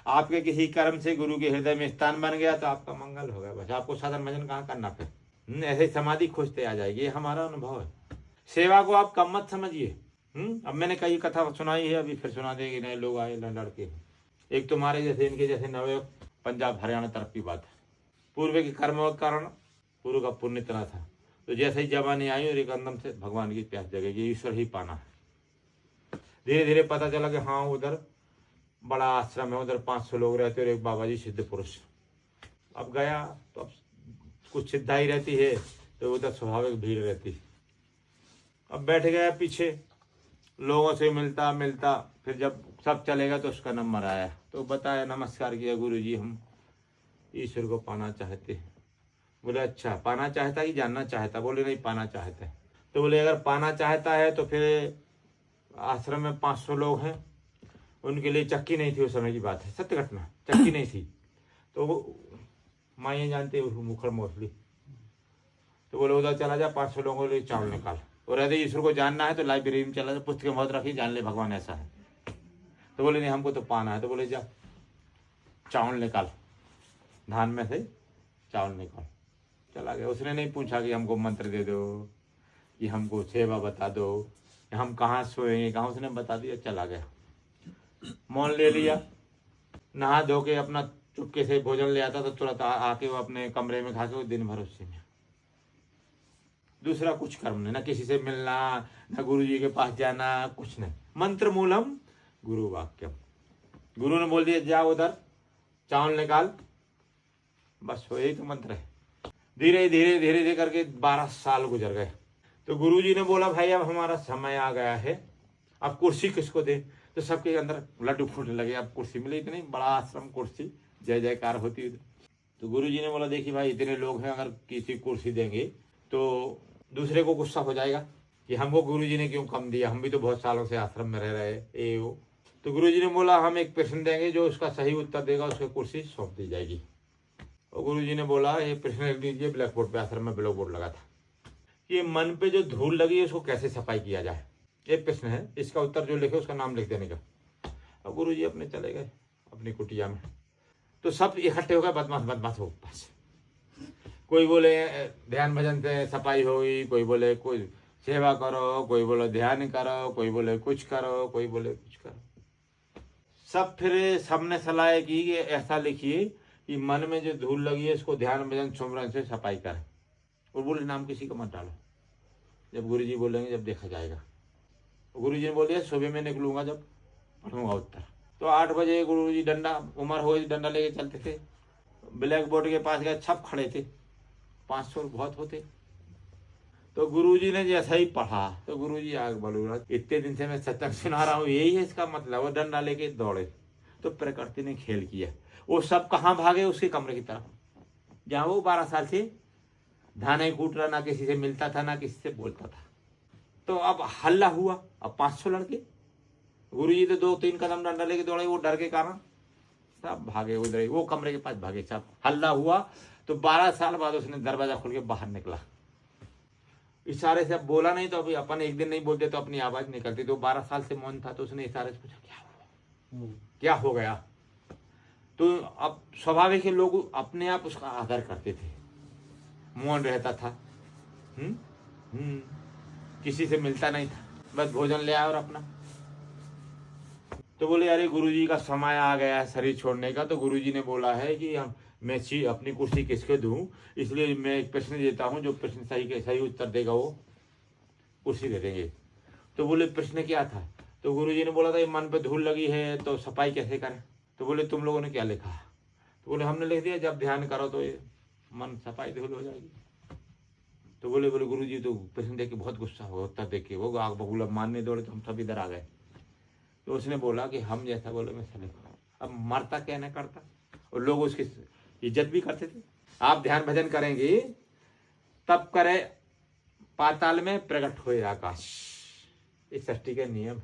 आपके किसी कर्म से गुरु के हृदय में स्थान बन गया तो आपका मंगल हो गया। बस आपको साधन भजन कहाँ करना फिर। ऐसे समाधि खोजते आ जाएगी, ये हमारा अनुभव है। सेवा को आप कम मत समझिए। अब मैंने कई कथा सुनाई है, अभी फिर सुना देंगे, नए लोग आए लड़के। एक तुम्हारे जैसे इनके जैसे नवे पंजाब हरियाणा तरफ की बात है। पूर्व के कर्मों के कारण पूर्व का पुण्य इतना था, तो जैसे ही जवानी आई और एक अंदम से भगवान की प्यास जगेगी, ईश्वर ही पाना है। धीरे धीरे पता चला कि हाँ उधर बड़ा आश्रम है, उधर 500 लोग रहते और एक बाबा जी सिद्ध पुरुष। अब गया तो अब कुछ सिद्धाई रहती है तो उधर स्वाभाविक भीड़ रहती है। अब बैठ गया पीछे, लोगों से मिलता मिलता, फिर जब सब चलेगा तो उसका नंबर आया तो बताया, नमस्कार किया, गुरु जी हम ईश्वर को पाना चाहते हैं। बोले अच्छा, पाना चाहता है कि जानना चाहता? बोले नहीं, पाना चाहता है। तो बोले अगर पाना चाहता है तो फिर आश्रम में 500 लोग हैं, उनके लिए चक्की नहीं थी, उस समय की बात है, सत्य घटना, चक्की नहीं थी। तो वो माइयाँ जानते मुखर मोसली, तो बोले उधर चला जा, 500 लोगों के लिए चावल निकाल। और यदि ईश्वर को जानना है तो लाइब्रेरी में चला जा, पुस्तकें बहुत रखी, जान ले भगवान ऐसा है। तो बोले नहीं हमको तो पाना है। तो बोले जा चावल निकाल, धान में से चावल निकाल। चला गया। उसने नहीं पूछा कि हमको मंत्र दे दो, कि हमको सेवा बता दो, हम कहाँ सोएंगे कहाँ, उसने बता दिया, चला गया। मौन ले लिया, नहा धो के अपना चुपके से भोजन ले आता तो तुरंत आके वो अपने कमरे में खा के वो दिन भर उसी में। दूसरा कुछ कर्म नहीं, ना किसी से मिलना, ना गुरु जी के पास जाना, कुछ नहीं। मंत्र मूलम गुरु वाक्यम। गुरु ने बोल दिया जा उधर चावल निकाल, बस वो यही तो मंत्र है। धीरे धीरे धीरे धीरे करके 12 साल गुजर गए। तो गुरु जी ने बोला भाई अब हमारा समय आ गया है, अब कुर्सी किसको दे? तो सबके अंदर लड्डू फूटने लगे, अब कुर्सी मिली, इतनी बड़ा आश्रम, कुर्सी, जय जयकार होती। तो गुरु जी ने बोला देखिए भाई इतने लोग हैं, अगर किसी कुर्सी देंगे तो दूसरे को गुस्सा हो जाएगा कि हमको गुरु जी ने क्यों कम दिया, हम भी तो बहुत सालों से आश्रम में रह रहे ए वो। तो गुरु जी ने बोला हम एक प्रश्न देंगे, जो उसका सही उत्तर देगा उसको कुर्सी सौंप दी जाएगी। और गुरु जी ने बोला ये प्रश्न लिख दीजिए ब्लैक बोर्ड पे। आश्रम में ब्लैक बोर्ड लगा था कि मन पे जो धूल लगी है उसको कैसे सफाई किया जाए, ये प्रश्न है, इसका उत्तर जो लिखे उसका नाम लिख देने का। और गुरु जी अपने चले गए अपनी कुटिया में। तो सब इकट्ठे हो गए, बदमाश हो पास। कोई बोले ध्यान भजन से सफाई होगी, कोई बोले कोई सेवा करो, कोई बोले ध्यान करो, कोई बोले कुछ करो, कोई बोले कुछ करो। सब फिर सबने सलाह की कि ऐसा लिखिए कि मन में जो धूल लगी है इसको ध्यान भजन सुमरन से सफाई करें। और बोले नाम किसी को मत डालो, जब गुरु जी बोलेंगे जब देखा जाएगा। गुरु जी ने बोल दिया सुबह में निकलूंगा जब पढ़ूंगा उत्तर। तो 8 बजे गुरु जी डंडा, उम्र हो गई, डंडा लेके चलते थे, ब्लैक बोर्ड के पास गए, छप खड़े थे, 500 बहुत होते। तो गुरुजी ने जैसा ही पढ़ा तो गुरुजी आग बोला इतने दिन से मैं सत्संग सुना रहा हूँ, यही है इसका मतलब। वो डंडा लेके दौड़े तो प्रकृति ने खेल किया। वो सब कहाँ भागे? उसके कमरे की तरफ, जहाँ वो 12 साल से धाने कूट रहा, ना किसी से मिलता था ना किसी से बोलता था। तो अब हल्ला हुआ, अब 500 लड़के, गुरुजी तो 2-3 कदम डंडा लेके दौड़े, वो डर के कारण सब भागे उधर ही, वो कमरे के पास भागे। सब हल्ला हुआ तो 12 साल बाद उसने दरवाजा खोल के बाहर निकला। इशारे से अब बोला नहीं, तो अभी अपन एक दिन नहीं बोलते तो अपनी आवाज निकलती। तो 12 साल से मौन था, तो उसने इशारे से पूछा क्या हुआ, क्या हो गया? तो अब स्वाभाविक है लोग अपने आप उसका आदर करते थे, मौन रहता था, किसी से मिलता नहीं था, बस भोजन ले आया और अपना। तो बोले अरे गुरुजी का समय आ गया है शरीर छोड़ने का। तो गुरुजी ने बोला है कि मैं अपनी कुर्सी किसके दूं, इसलिए मैं एक प्रश्न देता हूं, जो प्रश्न सही उत्तर देगा वो कुर्सी दे देंगे। तो बोले प्रश्न क्या था? तो गुरुजी ने बोला था ये मन पे धूल लगी है तो सफाई कैसे करें? तो बोले तुम लोगों ने क्या लिखा? तो बोले हमने लिख दिया जब ध्यान करो तो ये मन सफाई धूल हो जाएगी। तो बोले गुरुजी तो प्रश्न देख के बहुत गुस्सा हो, उत्तर देख के वो आग बबूला मारने दौड़े, तो हम सब इधर आ गए। तो उसने बोला कि हम जैसा बोले वैसा लिखो। अब मरता क्या न करता, और लोग उसकी इज्जत भी करते थे। आप ध्यान भजन करेंगे तब करे पाताल में प्रकट हुए आकाश, इस सृष्टि के नियम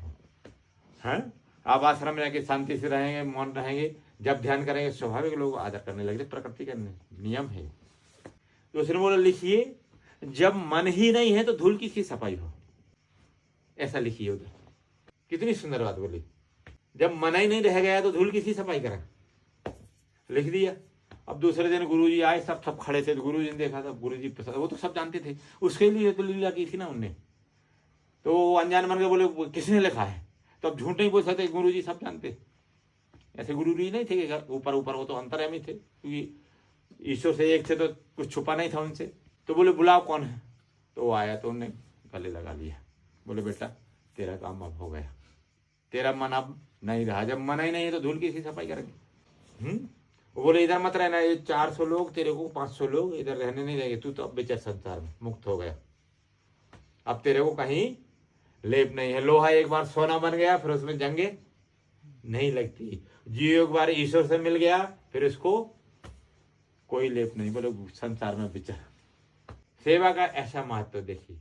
है। आप आश्रम में रहकर शांति से रहेंगे, मौन रहेंगे, जब ध्यान करेंगे स्वाभाविक लोग आदर करने लगते, प्रकृति का नियम है। तो उसने बोला लिखिए जब मन ही नहीं है तो धूल किसकी सफाई हो, ऐसा लिखिए उधर। कितनी सुंदर बात बोली, जब मन ही नहीं रह गया तो धूल किसकी सफाई करें। लिख दिया। अब दूसरे दिन गुरुजी आए, सब खड़े थे, तो गुरुजी ने देखा, तो गुरुजी प्रसाद, वो तो सब जानते थे, उसके लिए तो लीला की थी ना उनने, तो वो अनजान बन के बोले किसने लिखा है, तो अब झूठ नहीं बोल सकते, गुरुजी सब जानते। ऐसे गुरुजी नहीं थे कि ऊपर ऊपर, वो तो अंतर्यामी थे, क्योंकि ईश्वर से एक थे तो कुछ छुपा नहीं था उनसे। तो बोले बुलाओ कौन है, तो वो आया, तो उन्होंने गले लगा लिया, बोले बेटा तेरा काम अब हो गया, तेरा मन अब नहीं रहा, जब मन ही नहीं है तो धूल की सी सफाई करेंगे। वो बोले इधर मत रहना, ये 400 लोग तेरे को 500 लोग इधर रहने नहीं देंगे, तू तो अब बेचार संसार में मुक्त हो गया, अब तेरे को कहीं लेप नहीं है। लोहा एक बार सोना बन गया फिर उसमें जंगे नहीं लगती, जीव एक बार ईश्वर से मिल गया फिर उसको कोई लेप नहीं। बोले संसार में विचार, सेवा का ऐसा महत्व देखिए।